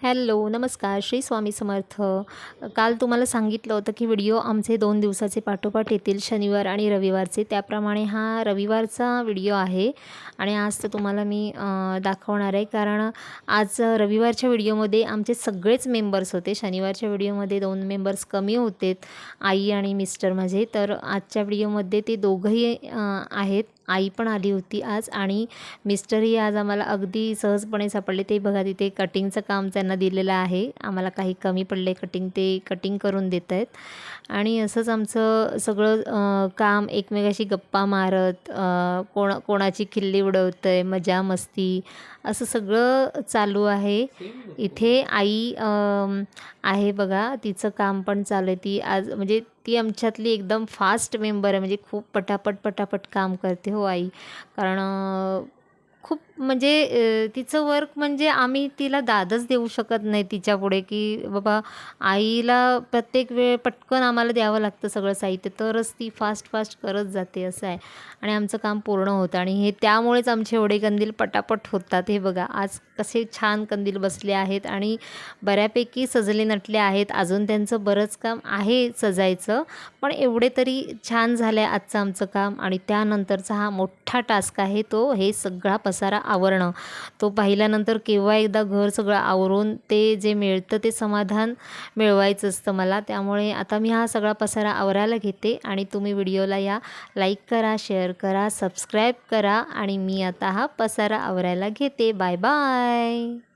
Hello, नमस्कार. श्री स्वामी समर्थ. काल तुम्हाला सांगितलं होतं की व्हिडिओ आमचे 2 दिवसाचे पाठोपाठ येतील, शनिवार आणि रविवारचे. त्याप्रमाणे हा रविवारचा व्हिडिओ आहे आणि आज तर तुम्हाला मी दाखवणार आहे. कारण आज रविवारच्या व्हिडिओमध्ये आमचे सगळेच मेंबर्स होते. शनिवारच्या व्हिडिओमध्ये 2 मेंबर्स कमी होते, आई आणि मिस्टर माझे. तर आजच्या व्हिडिओमध्ये ते दोघंही आहेत. आई पण आली होती आज आणि मिस्टरही आज आम्हाला अगदी सहजपणे सापडले. ते बघा तिथे कटिंगचं काम त्यांना दिलेलं आहे. आम्हाला काही कमी पडले कटिंग, ते कटिंग करून देत आहेत. आणि असंच आमचं सगळं काम एकमेकाशी गप्पा मारत, कोणाची खिल्ली उडवतंय, मजा मस्ती असं सगळं चालू आहे. इथे आई आहे बघा, तिचं काम पण चालू आहे. ती आज म्हणजे ती आमच्यातली एकदम फास्ट मेंबर आहे. म्हणजे खूप पटापट काम करते हो आई. कारण खूप म्हणजे तिचं वर्क म्हणजे आम्ही तिला दादच देऊ शकत नाही तिच्यापुढे, की बाबा आईला प्रत्येक वेळ पटकन आम्हाला द्यावं लागतं सगळं साहित्य, तरच ती फास्ट करत जाते असं आहे. आणि आमचं काम पूर्ण होतं आणि हे त्यामुळेच आमचे एवढे कंदील पटापट होतात. हे बघा आज कसे छान कंदील बसले आहेत आणि बऱ्यापैकी सजले नटले आहेत. अजून त्यांचं बरंच काम आहे सजायचं, पण एवढे तरी छान झालं आहे आजचं आमचं काम. आणि त्यानंतरचा हा मोठा टास्क आहे, तो हे सगळा पसारा आवरणं. तो पाहिल्यानंतर केव्हा एकदा घर सगळं आवरून ते जे मिळतं ते समाधान मिळवायचं असतं मला. त्यामुळे आता मी हा सगळा पसारा आवरायला घेते आणि तुम्ही व्हिडिओला या लाईक करा, शेअर करा, सबस्क्राईब करा आणि मी आता हा पसारा आवरायला घेते. Bye bye.